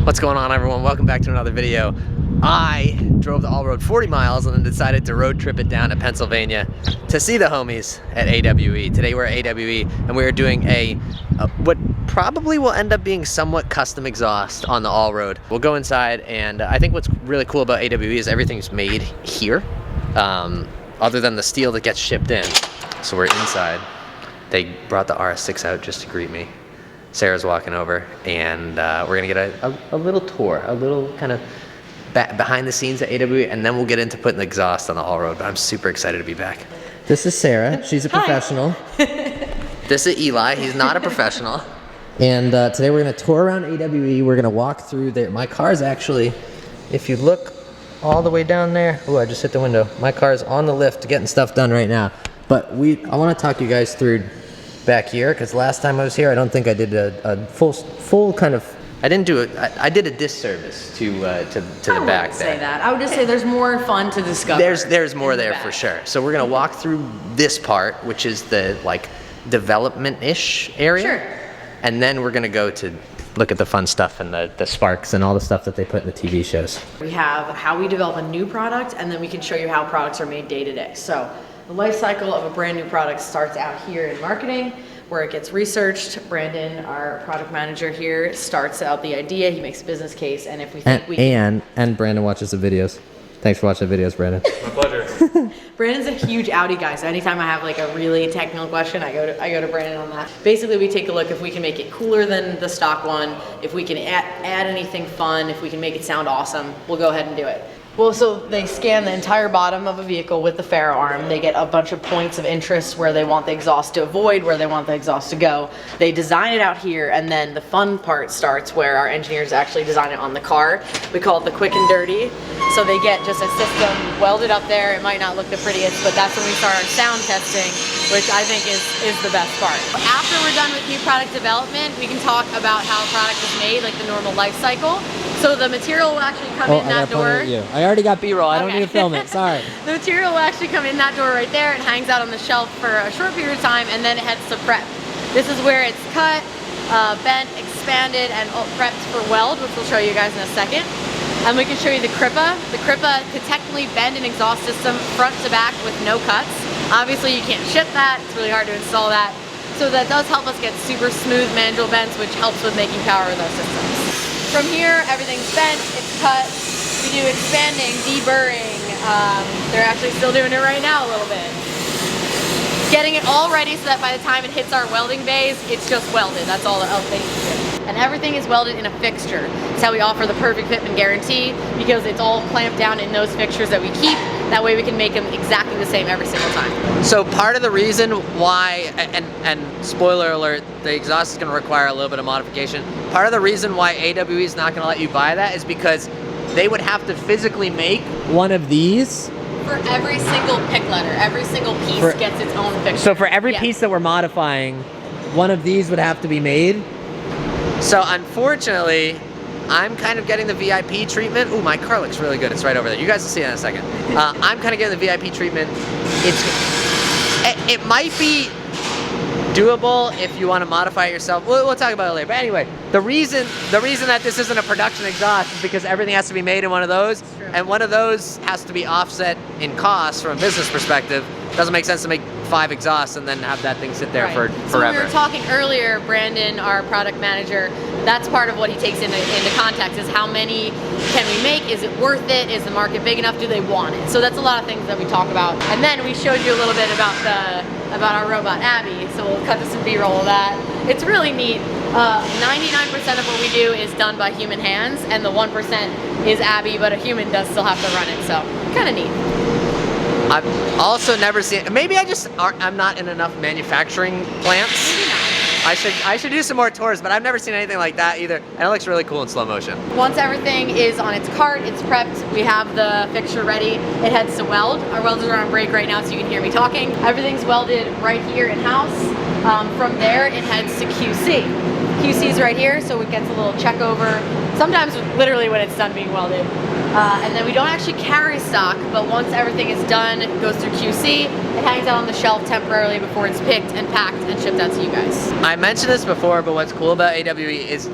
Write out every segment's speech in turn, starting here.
What's going on, everyone? Welcome back to another video. I drove the Allroad 40 miles and then decided to road trip it down to Pennsylvania to see the homies at AWE. Today we're at AWE and we are doing what probably will end up being somewhat custom exhaust on the Allroad. We'll go inside, and I think what's really cool about AWE is everything's made here, other than the steel that gets shipped in. So we're inside. They brought the RS6 out just to greet me. Sarah's walking over, and we're gonna get a little tour, a little kind of behind the scenes at AWE, and then we'll get into putting the exhaust on the Allroad. But I'm super excited to be back. This is Sarah. She's a professional. This is Eli. He's not a professional. And today we're gonna tour around AWE. We're gonna walk through there. My car's actually, if you look all the way down there. Oh, I just hit the window. My car's on the lift getting stuff done right now. But I want to talk you guys through back here, because last time I was here, I don't think I did a full kind of. I didn't do it. I did a disservice to the back there. I wouldn't say that. I would just say there's more fun to discover. There's more there for sure. So we're gonna walk through this part, which is the like development-ish area. Sure. And then we're gonna go to look at the fun stuff and the sparks and all the stuff that they put in the TV shows. We have how we develop a new product, and then we can show you how products are made day to day. So the life cycle of a brand new product starts out here in marketing, where it gets researched. Brandon, our product manager here, starts out the idea. He makes a business case, and if we think and Brandon watches the videos. Thanks for watching the videos, Brandon. My pleasure. Brandon's a huge Audi guy, so anytime I have like a really technical question, I go to Brandon on that. Basically, we take a look if we can make it cooler than the stock one, if we can add anything fun, if we can make it sound awesome, we'll go ahead and do it. Well, so they scan the entire bottom of a vehicle with the ferro arm. They get a bunch of points of interest where they want the exhaust to avoid, where they want the exhaust to go. They design it out here, and then the fun part starts where our engineers actually design it on the car. We call it the quick and dirty. So they get just a system welded up there. It might not look the prettiest, but that's when we start our sound testing, which I think is the best part. After we're done with new product development, we can talk about how a product is made, like the normal life cycle. So the material will actually come in that door. I already got B-roll. I don't need to film it. Sorry. The material will actually come in that door right there. It hangs out on the shelf for a short period of time, and then it heads to prep. This is where it's cut, bent, expanded, and prepped for weld, which we'll show you guys in a second. And we can show you the Crippa. The Crippa could technically bend an exhaust system front to back with no cuts. Obviously, you can't ship that. It's really hard to install that. So that does help us get super smooth manual bends, which helps with making power with those systems. From here, everything's bent, it's cut. We do expanding, deburring. They're actually still doing it right now a little bit. Getting it all ready so that by the time it hits our welding bays, it's just welded. That's all else they need to do. And everything is welded in a fixture. That's how we offer the perfect fitment guarantee, because it's all clamped down in those fixtures that we keep. That way we can make them exactly the same every single time. So part of the reason why, and spoiler alert, the exhaust is going to require a little bit of modification. Part of the reason why AWE is not going to let you buy that is because they would have to physically make one of these. For every single pick letter, every single piece gets its own fixture. So for every piece that we're modifying, one of these would have to be made? So unfortunately, I'm kind of getting the VIP treatment. Ooh, my car looks really good. It's right over there. You guys will see it in a second. I'm kind of getting the VIP treatment. It might be doable if you want to modify it yourself. We'll talk about it later. But anyway, the reason that this isn't a production exhaust is because everything has to be made in one of those, and one of those has to be offset in cost from a business perspective. It doesn't make sense to make 5 exhausts and then have that thing sit there for forever. So we were talking earlier, Brandon, our product manager, that's part of what he takes into context, is how many can we make? Is it worth it? Is the market big enough? Do they want it? So that's a lot of things that we talk about. And then we showed you a little bit about our robot Abby, so we'll cut to some B-roll of that. It's really neat. 99% of what we do is done by human hands, and the 1% is Abby, but a human does still have to run it, so kind of neat. I've also never seen, maybe I'm not in enough manufacturing plants. Maybe not. I should do some more tours, but I've never seen anything like that either, and it looks really cool in slow motion. Once everything is on its cart, it's prepped, we have the fixture ready, it heads to weld. Our welders are on break right now, so you can hear me talking. Everything's welded right here in-house. From there, it heads to QC. QC's right here, so it gets a little check over, sometimes literally when it's done being welded. And then we don't actually carry stock, but once everything is done, it goes through QC, it hangs out on the shelf temporarily before it's picked and packed and shipped out to you guys. I mentioned this before, but what's cool about AWE is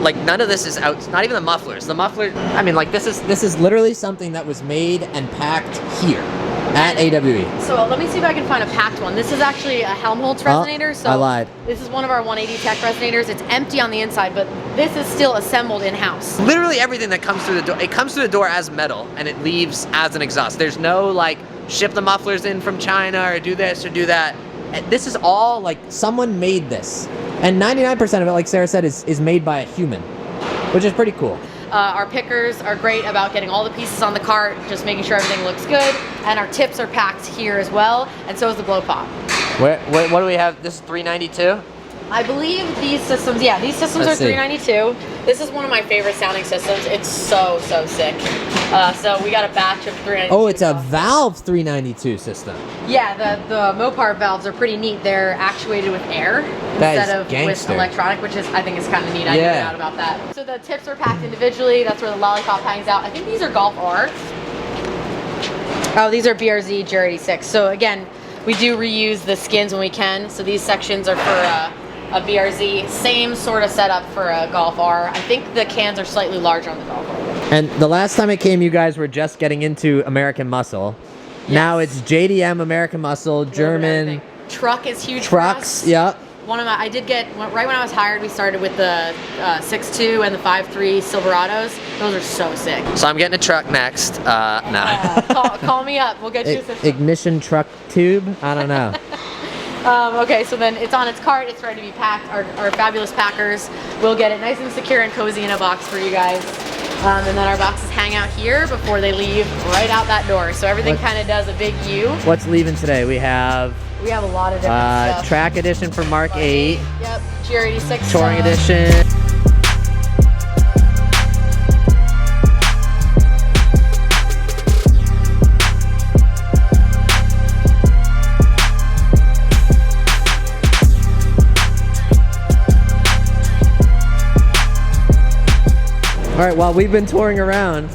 like none of this is out, not even the mufflers. The muffler, I mean, like this is literally something that was made and packed here at AWE. So let me see if I can find a packed one. This is actually a Helmholtz resonator. So I lied. This is one of our 180 Tech resonators. It's empty on the inside, but this is still assembled in-house. literally everything that comes through the door. It comes through the door as metal and it leaves as an exhaust. There's no like ship the mufflers in from China or do this or do that. This is all like someone made this. And 99% of it, like Sarah said, is made by a human, which is pretty cool. Our pickers are great about getting all the pieces on the cart, just making sure everything looks good. And our tips are packed here as well, and so is the blow pop. What do we have? This is 392? I believe these systems, yeah, these systems Let's are see. 392. This is one of my favorite sounding systems. It's so sick. So we got a batch of 392. Oh, it's a Valve 392 system. Yeah, the Mopar valves are pretty neat. They're actuated with air That is instead of gangster. with electronic, which is I think is kind of neat. I didn't know out about that. So the tips are packed individually. That's where the lollipop hangs out. I think these are Golf R. Oh, these are BRZ GR86. So again, we do reuse the skins when we can. So these sections are for a BRZ. Same sort of setup for a Golf R. I think the cans are slightly larger on the Golf R. And the last time it came, you guys were just getting into American Muscle. Yes. Now it's JDM American Muscle, German Truck is huge. trucks. For us. Yep. One of my, I did get, right when I was hired, we started with the 6.2 and the 5.3 Silverados. Those are so sick. So I'm getting a truck next. No. Call me up. We'll get you a system. Ignition truck tube. I don't know. Okay, so then it's on its cart. It's ready to be packed. Our fabulous packers will get it nice and secure and cozy in a box for you guys. And then our boxes hang out here before they leave right out that door. So everything kind of does a big U. What's leaving today? We have We have a lot of different stuff. track edition for Mark 8. Yep, GR86. Touring edition. All right, while we've been touring around,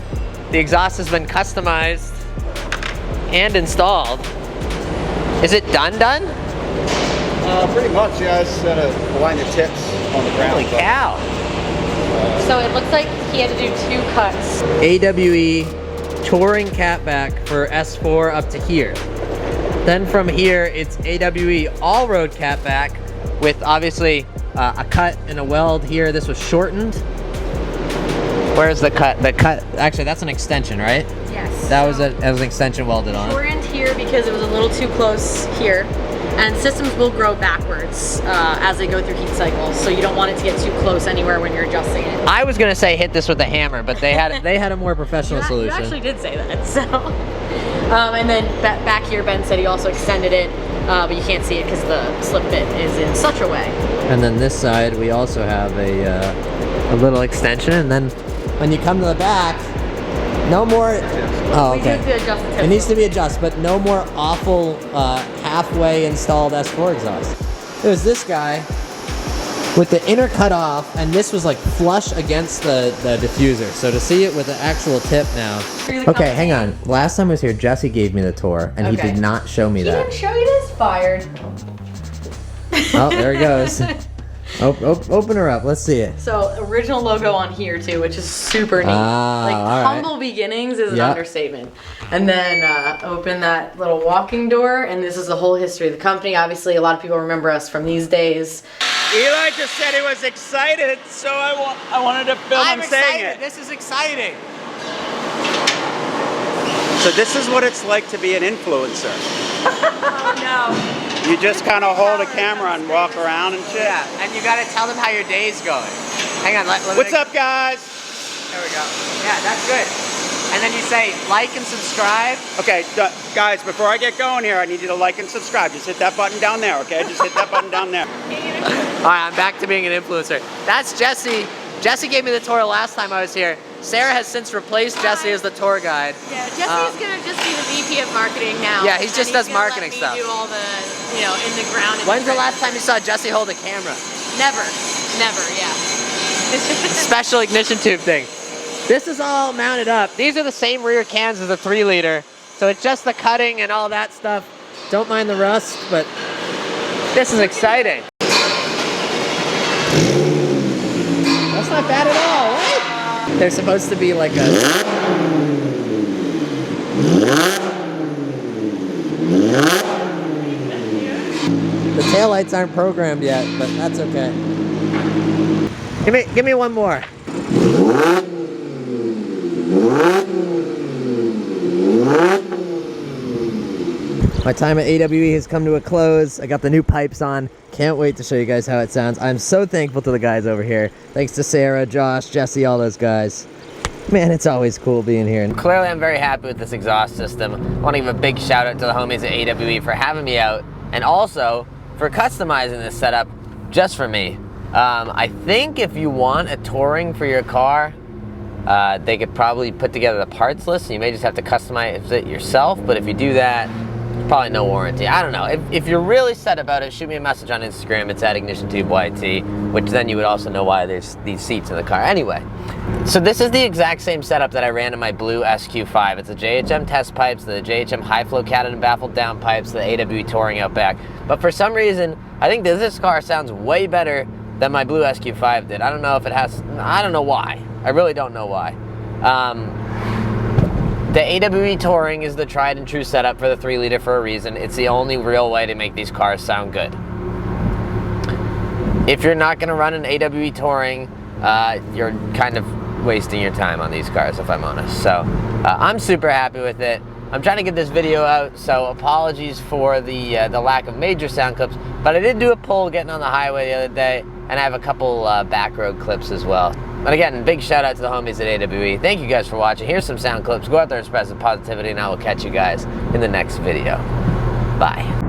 The exhaust has been customized and installed. Is it done? Pretty much, yeah. I just had to align the tips on the ground. Holy cow. So it looks like he had to do 2 cuts. AWE Touring Catback for S4 up to here. Then from here, it's AWE Allroad Catback with obviously a cut and a weld here. This was shortened. Where's the cut? The cut, actually that's an extension, right? Yes. That was an extension welded on. Shortened here because it was a little too close here. And systems will grow backwards as they go through heat cycles, so you don't want it to get too close anywhere when you're adjusting it. I was gonna say hit this with a hammer, but they had They had a more professional You solution. actually did say that, so. And then back here, Ben said he also extended it, but you can't see it because the slip fit is in such a way. And then this side, we also have a little extension. And then when you come to the back, no more. Oh, We okay. need to adjust the It tip. needs to be adjusted, but no more awful halfway installed S4 exhaust. It was this guy with the inner cut off, and this was like flush against the diffuser. So to see it with the actual tip now. Okay, hang on. Last time I was here, Jesse gave me the tour, and he Okay. did not show me He that. didn't show you this? Fired. Oh, there he goes. Open her up. Let's see it. So original logo on here too, which is super neat. Ah, like all right. humble beginnings is an Yep. understatement. And then open that little walking door, and this is the whole history of the company. Obviously, a lot of people remember us from these days. Eli just said he was excited, so I wanted to film him saying it. This is exciting. So this is what it's like to be an influencer. Oh no. You just kind of hold a camera and walk around and shit. Yeah, and you gotta tell them how your day's going. Hang on, let What's up, guys? There we go. Yeah, that's good. And then you say like and subscribe. Okay, guys, before I get going here, I need you to like and subscribe. Just hit that button down there, okay? Just hit that button down there. All right, I'm back to being an influencer. That's Jesse. Jesse gave me the tour last time I was here. Sarah has since replaced Jesse as the tour guide. Yeah, Jesse's gonna just be the VP of marketing now. Yeah, he just and does he's gonna marketing let me stuff. Do all the, in the ground. and When's the trenches. last time you saw Jesse hold a camera? Never, yeah. Special ignition tube thing. This is all mounted up. These are the same rear cans as the 3-liter. So it's just the cutting and all that stuff. Don't mind the rust, but This is exciting. that's not bad at all. What? They're supposed to be like a... The taillights aren't programmed yet, but that's okay. Give me one more. My time at AWE has come to a close. I got the new pipes on. Can't wait to show you guys how it sounds. I'm so thankful to the guys over here. Thanks to Sarah, Josh, Jesse, all those guys. Man, it's always cool being here. Clearly, I'm very happy with this exhaust system. I want to give a big shout out to the homies at AWE for having me out, and also for customizing this setup just for me. I think if you want a touring for your car, they could probably put together the parts list, so you may just have to customize it yourself, but if you do that, probably no warranty. I don't know. If you're really set about it, shoot me a message on Instagram. It's at IgnitionTubeYT, which then you would also know why there's these seats in the car. Anyway, so this is the exact same setup that I ran in my blue SQ5. It's the JHM test pipes, the JHM high flow cat and baffled downpipes, the AWE Touring Outback. But for some reason, I think that this car sounds way better than my blue SQ5 did. I don't know if it has, I don't know why. I really don't know why. The AWE Touring is the tried and true setup for the 3-liter for a reason. It's the only real way to make these cars sound good. If you're not going to run an AWE Touring, you're kind of wasting your time on these cars, if I'm honest. So I'm super happy with it. I'm trying to get this video out, so apologies for the lack of major sound clips, but I did do a pull getting on the highway the other day, and I have a couple back road clips as well. But again, big shout out to the homies at AWE. Thank you guys for watching. Here's some sound clips. Go out there and spread some positivity, and I will catch you guys in the next video. Bye.